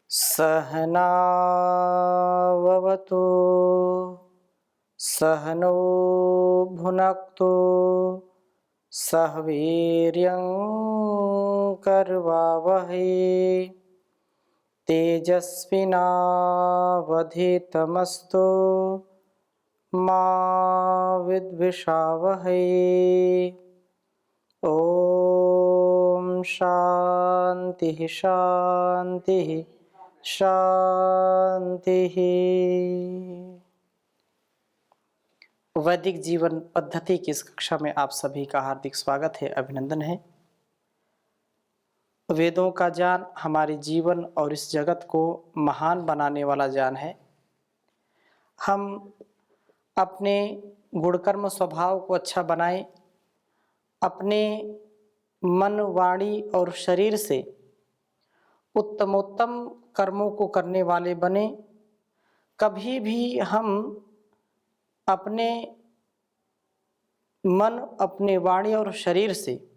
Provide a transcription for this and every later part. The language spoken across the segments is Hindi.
सहनाववतु सहनो भुनक्तु सह वीर्यं करवावहै तेजस्विनावधीतमस्तु मा विद्विषावहै। ओम शांति शांति शांति। वैदिक जीवन पद्धति की इस कक्षा में आप सभी का हार्दिक स्वागत है, अभिनंदन है। वेदों का ज्ञान हमारे जीवन और इस जगत को महान बनाने वाला ज्ञान है। हम अपने गुणकर्म स्वभाव को अच्छा बनाएं, अपने मन, वाणी और शरीर से उत्तमोत्तम कर्मों को करने वाले बने। कभी भी हम अपने मन, अपने वाणी और शरीर से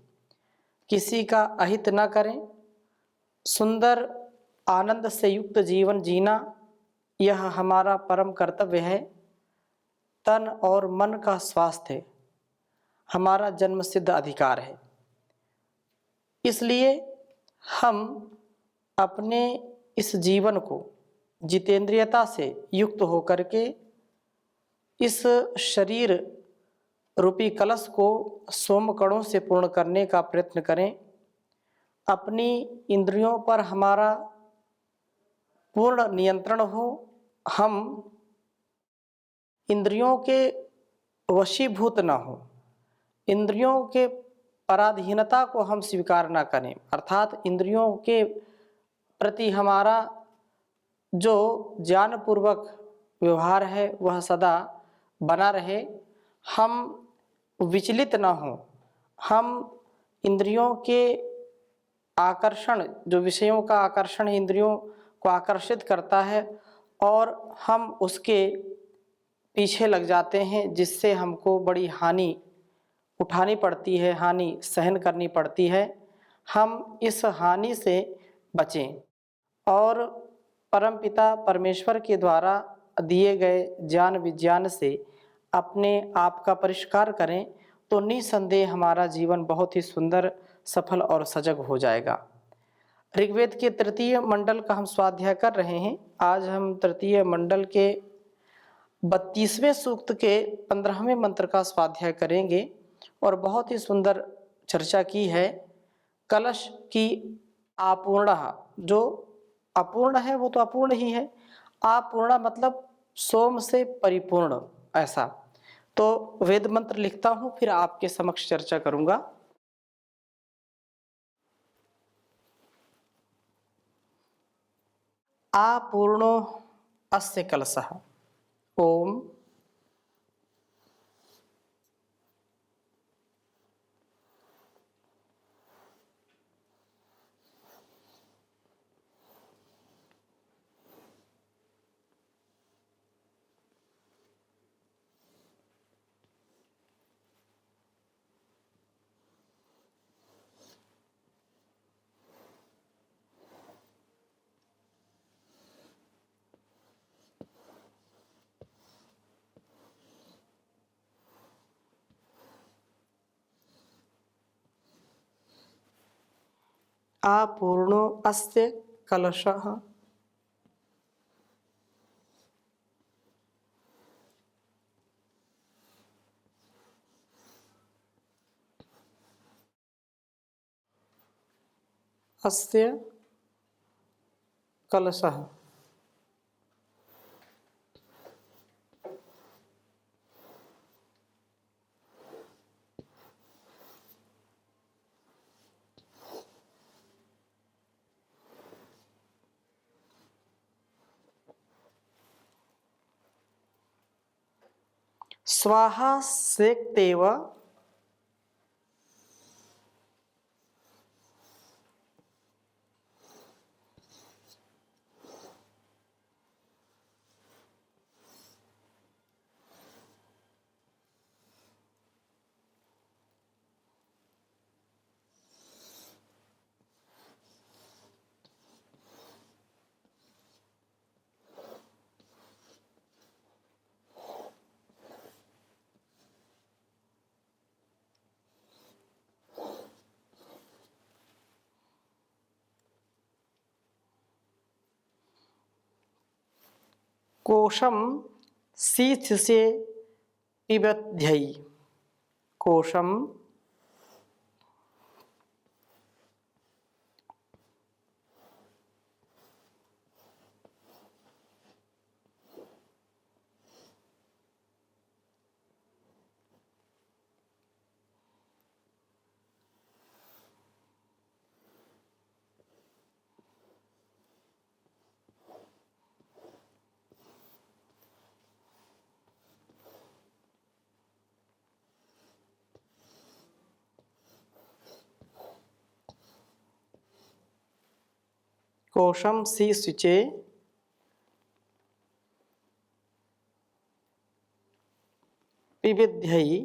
किसी का अहित न करें। सुंदर आनंद से युक्त जीवन जीना यह हमारा परम कर्तव्य है। तन और मन का स्वास्थ्य हमारा जन्मसिद्ध अधिकार है। इसलिए हम अपने इस जीवन को जितेंद्रियता से युक्त होकर के इस शरीर रूपी कलश को सोम कणों से पूर्ण करने का प्रयत्न करें। अपनी इंद्रियों पर हमारा पूर्ण नियंत्रण हो। हम इंद्रियों के वशीभूत न हो, इंद्रियों के पराधीनता को हम स्वीकार न करें, अर्थात इंद्रियों के प्रति हमारा जो ज्ञानपूर्वक व्यवहार है वह सदा बना रहे। हम विचलित न हों। हम इंद्रियों के आकर्षण, जो विषयों का आकर्षण इंद्रियों को आकर्षित करता है, और हम उसके पीछे लग जाते हैं, जिससे हमको बड़ी हानि उठानी पड़ती है, हानि सहन करनी पड़ती है। हम इस हानि से बचें और परमपिता परमेश्वर के द्वारा दिए गए ज्ञान विज्ञान से अपने आप का परिष्कार करें, तो निसंदेह हमारा जीवन बहुत ही सुंदर, सफल और सजग हो जाएगा। ऋग्वेद के तृतीय मंडल का हम स्वाध्याय कर रहे हैं। आज हम तृतीय मंडल के 32वें सूक्त के 15वें मंत्र का स्वाध्याय करेंगे और बहुत ही सुंदर चर्चा की है। कलश की अपूर्ण, जो अपूर्ण है वो तो अपूर्ण ही है। अपूर्ण मतलब सोम से परिपूर्ण, ऐसा। तो वेद मंत्र लिखता हूं, फिर आपके समक्ष चर्चा करूंगा। अपूर्णो अस्य कलशः। ओम अपूर्णो अस्य कलशः। अस्य कलशः। स्वाहा सेक्तेव कोशम शीथ से पिबध्यई। कोशम कोशम सी शुचे पिबध्यई।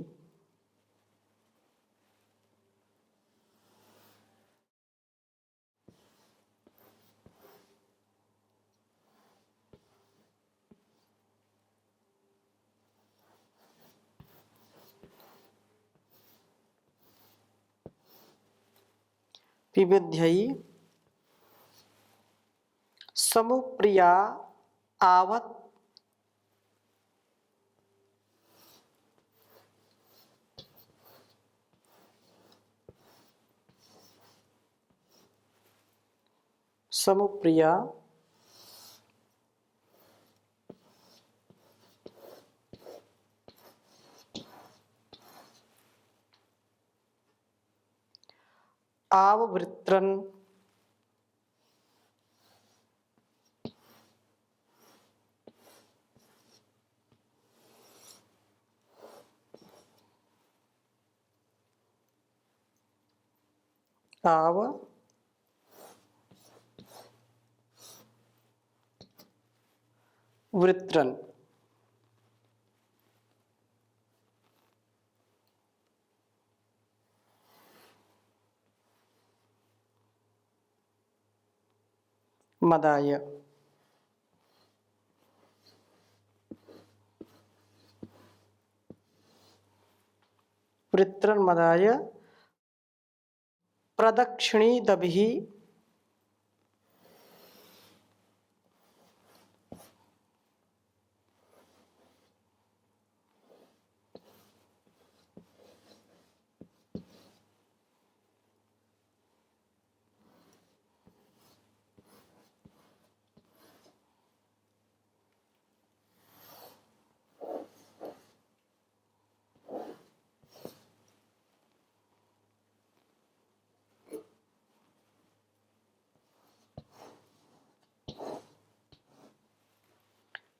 पिबध्यई समुप्रिया आवत समुप्रिया आववृत्रन आव वृत्रन। मदाय वृत्रन मदाय प्रदक्षिणी दभी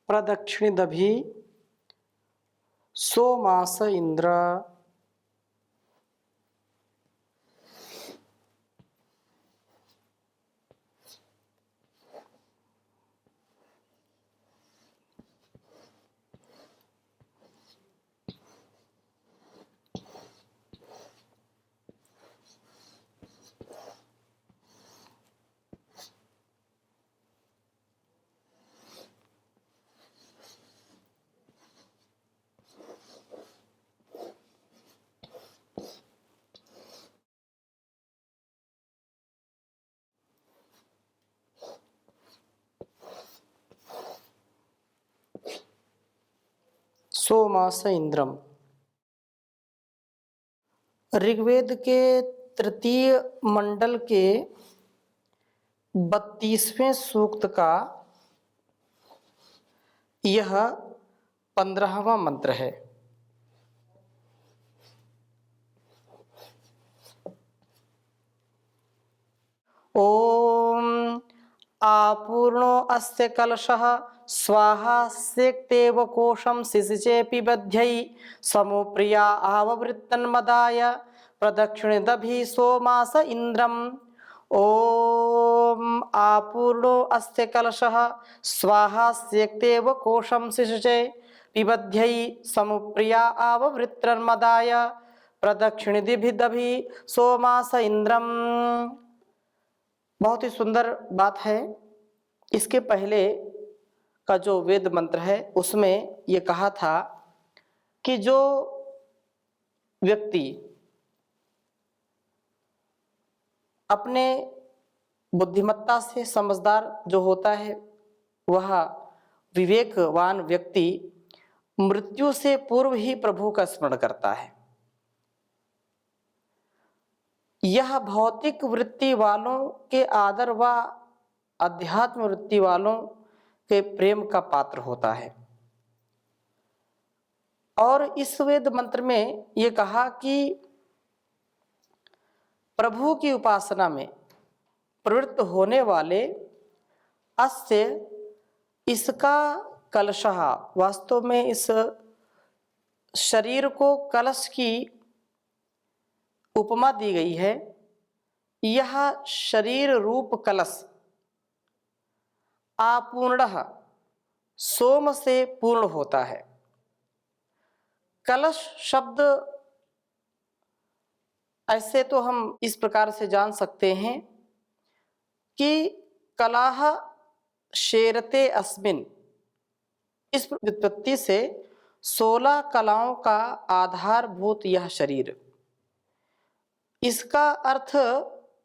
प्रदक्षिणी दभी सोमास इंद्र। सोमास इंद्रम। ऋग्वेद के तृतीय मंडल के 32वें सूक्त का यह 15वां मंत्र है। ओम आपूर्णो अस्य कलशः स्वाहा सेक्तेव कोशम शिशिचे पिबध्यई समुप्रिया आववृत्तन्मदाय प्रदक्षिणदभि सोमास इंद्रम। ओम आपूर्णो अस्य कलशः स्वाहा सेक्तेव कोशम शिशिचे पिबध्यई समुप्रिया आववृत्तन्मदाय प्रदक्षिणदभि सोमास इंद्रम। बहुत ही सुंदर बात है। इसके पहले का जो वेद मंत्र है उसमें ये कहा था कि जो व्यक्ति अपने बुद्धिमत्ता से समझदार जो होता है वह विवेकवान व्यक्ति मृत्यु से पूर्व ही प्रभु का स्मरण करता है। यह भौतिक वृत्ति वालों के आदर व अध्यात्म वृत्ति वालों के प्रेम का पात्र होता है। और इस वेद मंत्र में ये कहा कि प्रभु की उपासना में प्रवृत्त होने वाले अस्य इसका कलशः, वास्तव में इस शरीर को कलश की उपमा दी गई है। यह शरीर रूप कलश अपूर्णः सोम से पूर्ण होता है। कलश शब्द ऐसे तो हम इस प्रकार से जान सकते हैं कि कलाह शेरते अस्मिन, इस व्युत्पत्ति से 16 कलाओं का आधारभूत यह शरीर। इसका अर्थ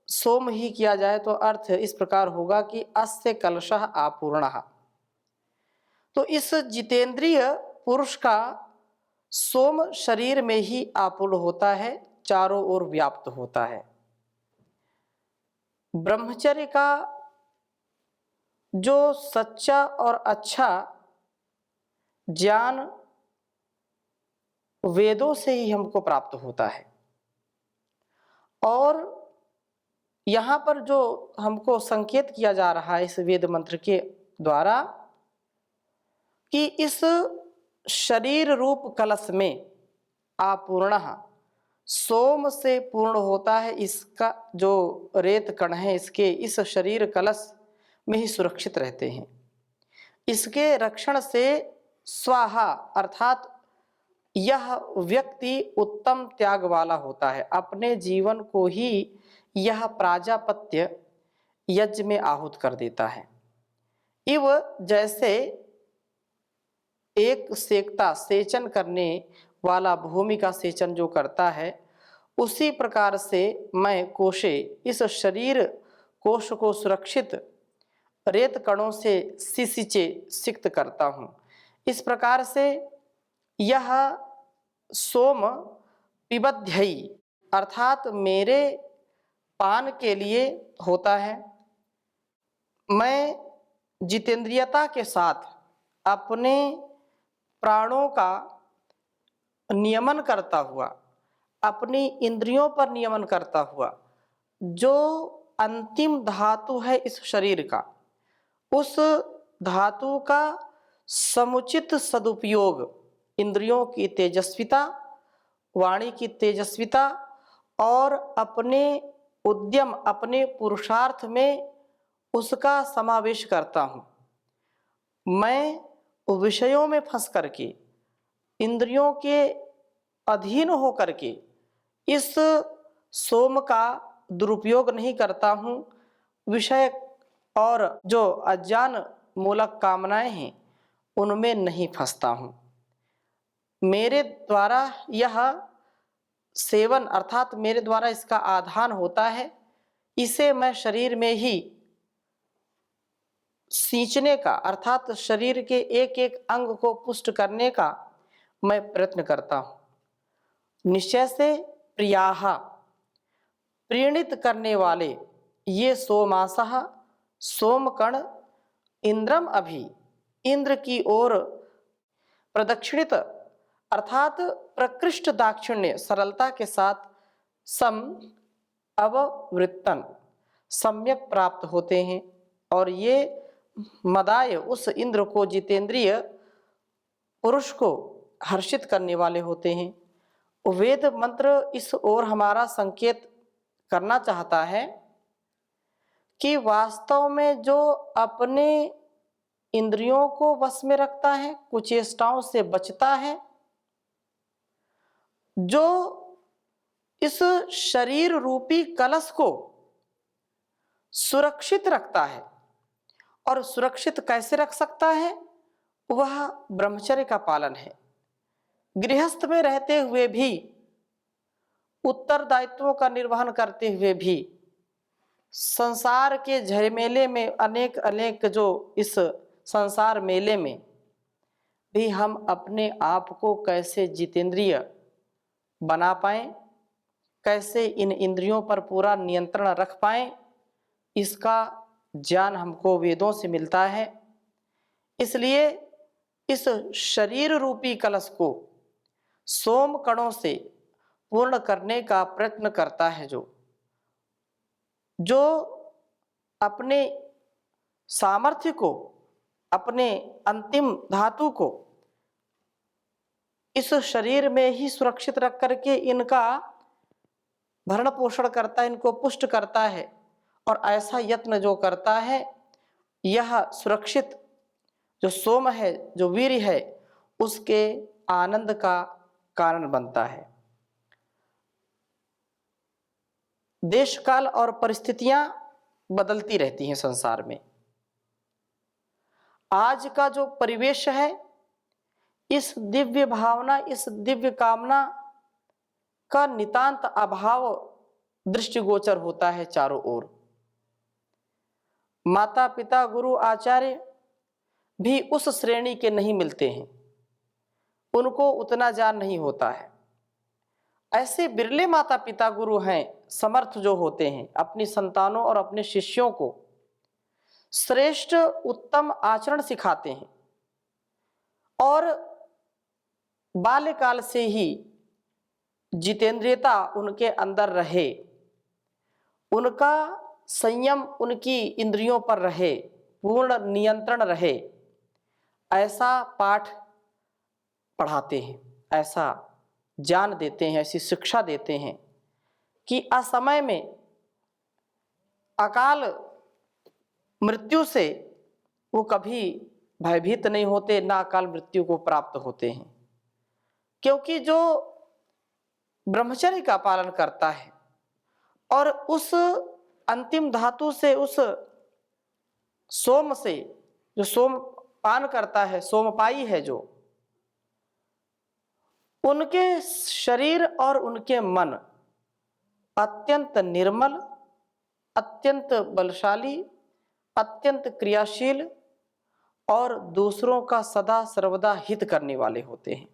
सोम ही किया जाए तो अर्थ इस प्रकार होगा कि अस्य कलशः अपूर्णः। तो इस जितेंद्रिय पुरुष का सोम शरीर में ही आपूर्ण होता है, चारों ओर व्याप्त होता है। ब्रह्मचर्य का जो सच्चा और अच्छा ज्ञान वेदों से ही हमको प्राप्त होता है। और यहाँ पर जो हमको संकेत किया जा रहा है इस वेद मंत्र के द्वारा कि इस शरीर रूप कलश में अपूर्णः सोम से पूर्ण होता है। इसका जो रेत कण है इसके इस शरीर कलश में ही सुरक्षित रहते हैं। इसके रक्षण से स्वाहा अर्थात यह व्यक्ति उत्तम त्याग वाला होता है। अपने जीवन को ही यह प्राजापत्य यज्ञ में आहूत कर देता है। इव जैसे एक सेकता सेचन करने वाला भूमि का सेचन जो करता है, उसी प्रकार से मैं कोशे इस शरीर कोश को सुरक्षित रेत कणों से सिसिचे सिक्त करता हूँ। इस प्रकार से यह सोम पिबध्यई अर्थात मेरे पान के लिए होता है। मैं जितेंद्रियता के साथ अपने प्राणों का नियमन करता हुआ, अपनी इंद्रियों पर नियमन करता हुआ, जो अंतिम धातु है इस शरीर का, उस धातु का समुचित सदुपयोग इंद्रियों की तेजस्विता, वाणी की तेजस्विता और अपने उद्यम अपने पुरुषार्थ में उसका समावेश करता हूँ। मैं विषयों में फंस करके इंद्रियों के अधीन होकर के इस सोम का दुरुपयोग नहीं करता हूँ। विषय और जो अज्ञान मूलक कामनाएं हैं उनमें नहीं फंसता हूँ। मेरे द्वारा यह सेवन अर्थात मेरे द्वारा इसका आधान होता है। इसे मैं शरीर में ही सींचने का अर्थात शरीर के एक एक अंग को पुष्ट करने का मैं प्रयत्न करता हूँ। निश्चय से प्रियाः प्रीणित करने वाले ये सोमासः सोमकण इंद्रम अभि इंद्र की ओर प्रदक्षिणित अर्थात प्रकृष्ट दाक्षिण्य सरलता के साथ सम अववृत्तन सम्यक प्राप्त होते हैं। और ये मदाय उस इंद्र को जितेंद्रिय पुरुष को हर्षित करने वाले होते हैं। वेद मंत्र इस ओर हमारा संकेत करना चाहता है कि वास्तव में जो अपने इंद्रियों को वश में रखता है, कुचेष्टाओं से बचता है, जो इस शरीर रूपी कलश को सुरक्षित रखता है। और सुरक्षित कैसे रख सकता है? वह ब्रह्मचर्य का पालन है। गृहस्थ में रहते हुए भी, उत्तरदायित्वों का निर्वहन करते हुए भी, संसार के झमेले में अनेक अनेक जो इस संसार मेले में भी हम अपने आप को कैसे जितेंद्रिय बना पाएं, कैसे इन इंद्रियों पर पूरा नियंत्रण रख पाएं, इसका ज्ञान हमको वेदों से मिलता है। इसलिए इस शरीर रूपी कलश को सोम कणों से पूर्ण करने का प्रयत्न करता है जो अपने सामर्थ्य को, अपने अंतिम धातु को इस शरीर में ही सुरक्षित रख करके इनका भरण पोषण करता है, इनको पुष्ट करता है। और ऐसा यत्न जो करता है, यह सुरक्षित जो सोम है, जो वीर्य है, उसके आनंद का कारण बनता है। देश काल और परिस्थितियां बदलती रहती हैं संसार में। आज का जो परिवेश है, इस दिव्य भावना, इस दिव्य कामना का नितांत अभाव दृष्टिगोचर होता है चारों ओर। माता पिता गुरु आचार्य भी उस श्रेणी के नहीं मिलते हैं, उनको उतना ज्ञान नहीं होता है। ऐसे बिरले माता पिता गुरु हैं समर्थ जो होते हैं, अपनी संतानों और अपने शिष्यों को श्रेष्ठ उत्तम आचरण सिखाते हैं और बाल्यकाल से ही जितेंद्रियता उनके अंदर रहे, उनका संयम उनकी इंद्रियों पर रहे, पूर्ण नियंत्रण रहे, ऐसा पाठ पढ़ाते हैं, ऐसा ज्ञान देते हैं, ऐसी शिक्षा देते हैं कि असमय में अकाल मृत्यु से वो कभी भयभीत नहीं होते, ना अकाल मृत्यु को प्राप्त होते हैं। क्योंकि जो ब्रह्मचर्य का पालन करता है और उस अंतिम धातु से, उस सोम से, जो सोम पान करता है, सोमपाई है, जो उनके शरीर और उनके मन अत्यंत निर्मल, अत्यंत बलशाली, अत्यंत क्रियाशील और दूसरों का सदा सर्वदा हित करने वाले होते हैं।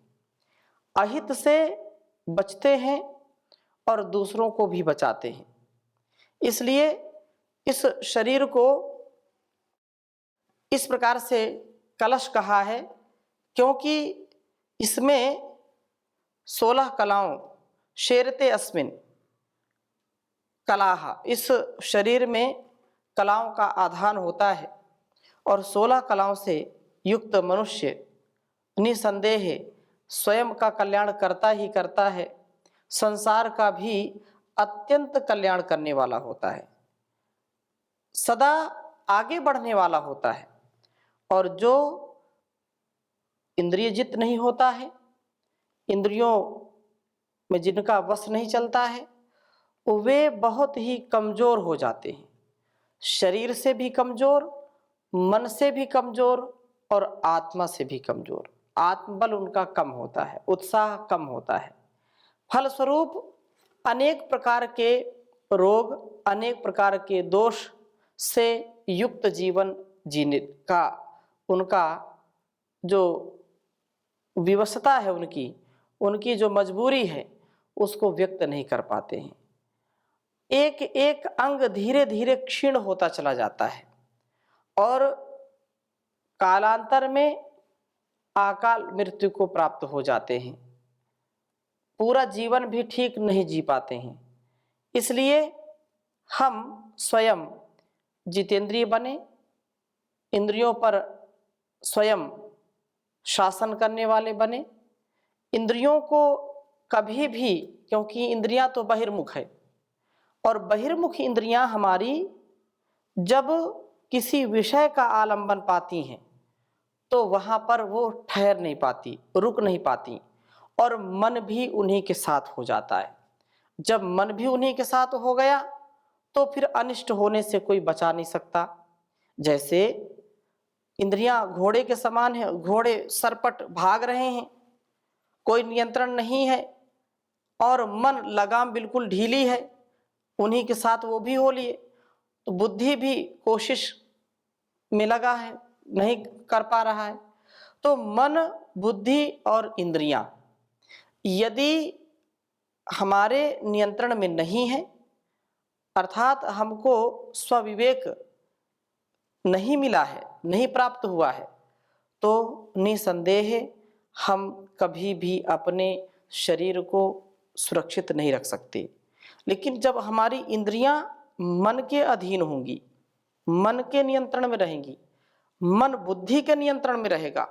अहित से बचते हैं और दूसरों को भी बचाते हैं। इसलिए इस शरीर को इस प्रकार से कलश कहा है, क्योंकि इसमें 16 कलाओं शेरते अस्मिन कलाहा, इस शरीर में कलाओं का आधान होता है और 16 कलाओं से युक्त मनुष्य निसंदेह स्वयं का कल्याण करता ही करता है, संसार का भी अत्यंत कल्याण करने वाला होता है, सदा आगे बढ़ने वाला होता है। और जो इंद्रिय जित नहीं होता है, इंद्रियों में जिनका वश नहीं चलता है, वे बहुत ही कमजोर हो जाते हैं, शरीर से भी कमजोर, मन से भी कमजोर और आत्मा से भी कमजोर। आत्मबल उनका कम होता है, उत्साह कम होता है। फलस्वरूप अनेक प्रकार के रोग, अनेक प्रकार के दोष से युक्त जीवन जीने का उनका जो विवशता है, उनकी जो मजबूरी है, उसको व्यक्त नहीं कर पाते हैं। एक एक अंग धीरे धीरे क्षीण होता चला जाता है और कालांतर में अकाल मृत्यु को प्राप्त हो जाते हैं, पूरा जीवन भी ठीक नहीं जी पाते हैं। इसलिए हम स्वयं जितेंद्रिय बने, इंद्रियों पर स्वयं शासन करने वाले बने। इंद्रियों को कभी भी, क्योंकि इंद्रियां तो बहिर्मुख है और बहिर्मुख इंद्रियां हमारी जब किसी विषय का आलंबन पाती हैं तो वहाँ पर वो ठहर नहीं पाती, रुक नहीं पाती और मन भी उन्हीं के साथ हो जाता है। जब मन भी उन्हीं के साथ हो गया तो फिर अनिष्ट होने से कोई बचा नहीं सकता। जैसे इंद्रियां घोड़े के समान है, घोड़े सरपट भाग रहे हैं, कोई नियंत्रण नहीं है और मन लगाम बिल्कुल ढीली है, उन्हीं के साथ वो भी हो लिए, तो बुद्धि भी कोशिश में लगा है, नहीं कर पा रहा है। तो मन, बुद्धि और इंद्रियां यदि हमारे नियंत्रण में नहीं है, अर्थात हमको स्वविवेक नहीं मिला है, नहीं प्राप्त हुआ है, तो निसंदेह हम कभी भी अपने शरीर को सुरक्षित नहीं रख सकते। लेकिन जब हमारी इंद्रियां मन के अधीन होंगी, मन के नियंत्रण में रहेंगी, मन बुद्धि के नियंत्रण में रहेगा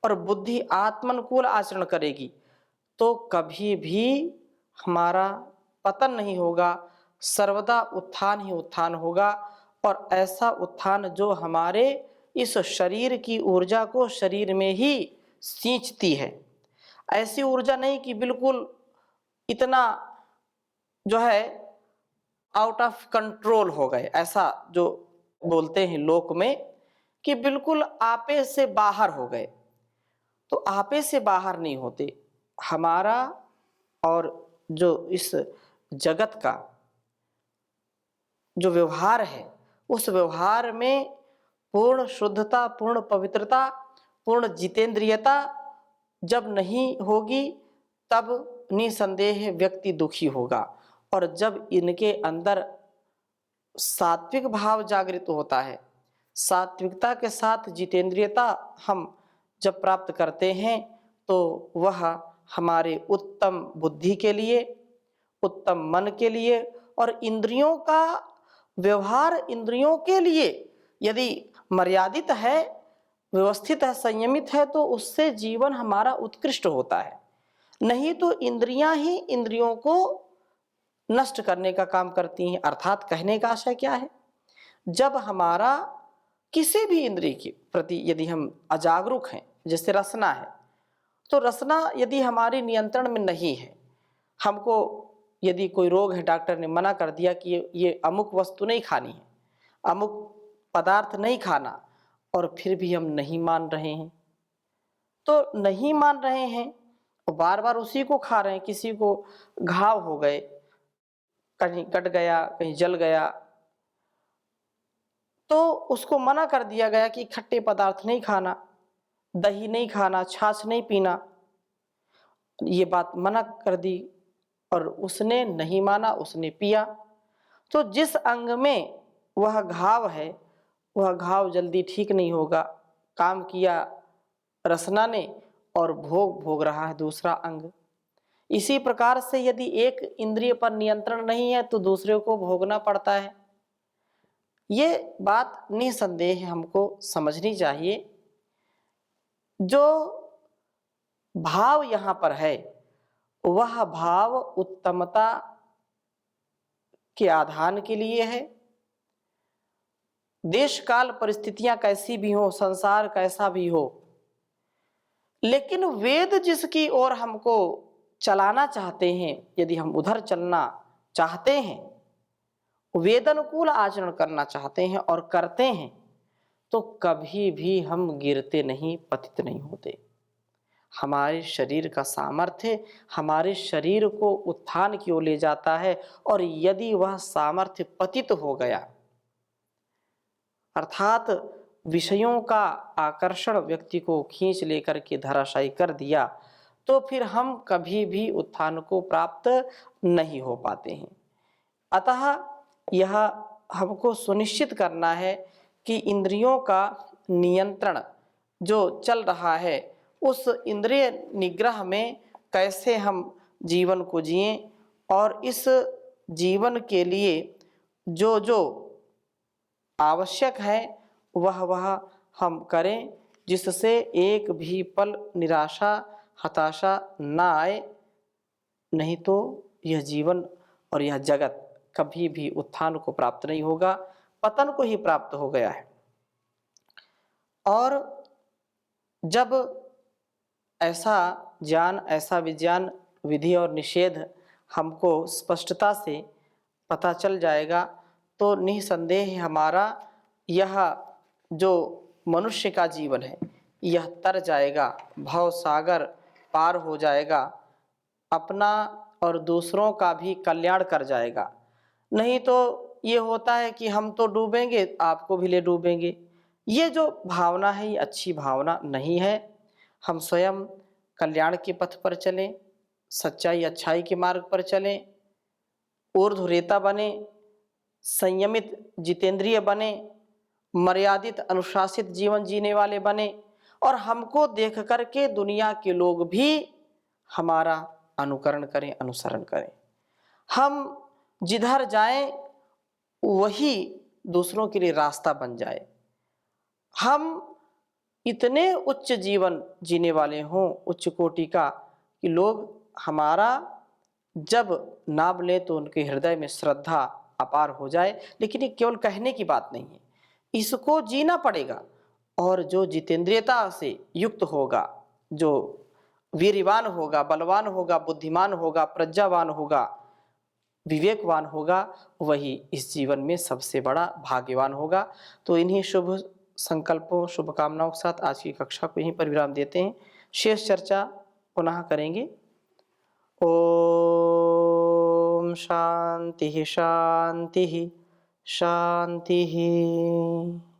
और बुद्धि आत्मानुकूल आचरण करेगी, तो कभी भी हमारा पतन नहीं होगा, सर्वदा उत्थान ही उत्थान होगा। और ऐसा उत्थान जो हमारे इस शरीर की ऊर्जा को शरीर में ही सींचती है। ऐसी ऊर्जा नहीं कि बिल्कुल इतना जो है आउट ऑफ कंट्रोल हो गए, ऐसा जो बोलते हैं लोक में कि बिल्कुल आपे से बाहर हो गए। तो आपे से बाहर नहीं होते। हमारा और जो इस जगत का जो व्यवहार है, उस व्यवहार में पूर्ण शुद्धता, पूर्ण पवित्रता, पूर्ण जितेंद्रियता जब नहीं होगी, तब निसंदेह व्यक्ति दुखी होगा। और जब इनके अंदर सात्विक भाव जागृत होता है, सात्विकता के साथ जितेंद्रियता हम जब प्राप्त करते हैं, तो वह हमारे उत्तम बुद्धि के लिए, उत्तम मन के लिए और इंद्रियों का व्यवहार, इंद्रियों के लिए यदि मर्यादित है, व्यवस्थित है, संयमित है, तो उससे जीवन हमारा उत्कृष्ट होता है। नहीं तो इंद्रियां ही इंद्रियों को नष्ट करने का काम करती हैं। अर्थात कहने का आशय क्या है, जब हमारा किसी भी इंद्रिय के प्रति यदि हम अजागरूक हैं, जैसे रसना है, तो रसना यदि हमारे नियंत्रण में नहीं है, हमको यदि कोई रोग है, डॉक्टर ने मना कर दिया कि ये अमुक वस्तु नहीं खानी है, अमुक पदार्थ नहीं खाना, और फिर भी हम नहीं मान रहे हैं, तो नहीं मान रहे हैं और बार बार उसी को खा रहे हैं। किसी को घाव हो गए, कहीं कट गया, कहीं जल गया, तो उसको मना कर दिया गया कि खट्टे पदार्थ नहीं खाना, दही नहीं खाना, छाछ नहीं पीना, ये बात मना कर दी और उसने नहीं माना, उसने पिया। तो जिस अंग में वह घाव है, वह घाव जल्दी ठीक नहीं होगा। काम किया रसना ने और भोग भोग रहा है दूसरा अंग। इसी प्रकार से यदि एक इंद्रिय पर नियंत्रण नहीं है, तो दूसरे को भोगना पड़ता है। ये बात निसंदेह हमको समझनी चाहिए। जो भाव यहाँ पर है, वह भाव उत्तमता के आधान के लिए है। देश काल परिस्थितियां कैसी भी हो, संसार कैसा भी हो, लेकिन वेद जिसकी ओर हमको चलाना चाहते हैं, यदि हम उधर चलना चाहते हैं, वेद अनुकूल आचरण करना चाहते हैं और करते हैं, तो कभी भी हम गिरते नहीं, पतित नहीं होते। हमारे शरीर का सामर्थ्य हमारे शरीर को उत्थान की ओर ले जाता है। और यदि वह सामर्थ्य पतित हो गया, अर्थात विषयों का आकर्षण व्यक्ति को खींच लेकर के धराशायी कर दिया, तो फिर हम कभी भी उत्थान को प्राप्त नहीं हो पाते हैं। अतः यह हमको सुनिश्चित करना है कि इंद्रियों का नियंत्रण जो चल रहा है, उस इंद्रिय निग्रह में कैसे हम जीवन को जिएं और इस जीवन के लिए जो जो आवश्यक है वह हम करें, जिससे एक भी पल निराशा, हताशा ना आए। नहीं तो यह जीवन और यह जगत कभी भी उत्थान को प्राप्त नहीं होगा, पतन को ही प्राप्त हो गया है। और जब ऐसा ज्ञान, ऐसा विज्ञान, विधि और निषेध हमको स्पष्टता से पता चल जाएगा, तो निसंदेह हमारा यह जो मनुष्य का जीवन है, यह तर जाएगा, भव सागर पार हो जाएगा, अपना और दूसरों का भी कल्याण कर जाएगा। नहीं तो ये होता है कि हम तो डूबेंगे, आपको भी ले डूबेंगे, ये जो भावना है ये अच्छी भावना नहीं है। हम स्वयं कल्याण के पथ पर चलें, सच्चाई अच्छाई के मार्ग पर चलें, ऊर्ध्वरेता बने, संयमित जितेंद्रिय बने, मर्यादित अनुशासित जीवन जीने वाले बने और हमको देख कर के दुनिया के लोग भी हमारा अनुकरण करें, अनुसरण करें। हम जिधर जाएं वही दूसरों के लिए रास्ता बन जाए। हम इतने उच्च जीवन जीने वाले हों, उच्च कोटि का, कि लोग हमारा जब नाम लें तो उनके हृदय में श्रद्धा अपार हो जाए। लेकिन ये केवल कहने की बात नहीं है, इसको जीना पड़ेगा। और जो जितेंद्रियता से युक्त होगा, जो वीर्यवान होगा, बलवान होगा, बुद्धिमान होगा, प्रज्ञावान होगा, विवेकवान होगा, वही इस जीवन में सबसे बड़ा भाग्यवान होगा। तो इन्हीं शुभ संकल्पों, शुभकामनाओं के साथ आज की कक्षा को यहीं पर विराम देते हैं। शेष चर्चा पुनः करेंगे। ओम शांति शांति शांति।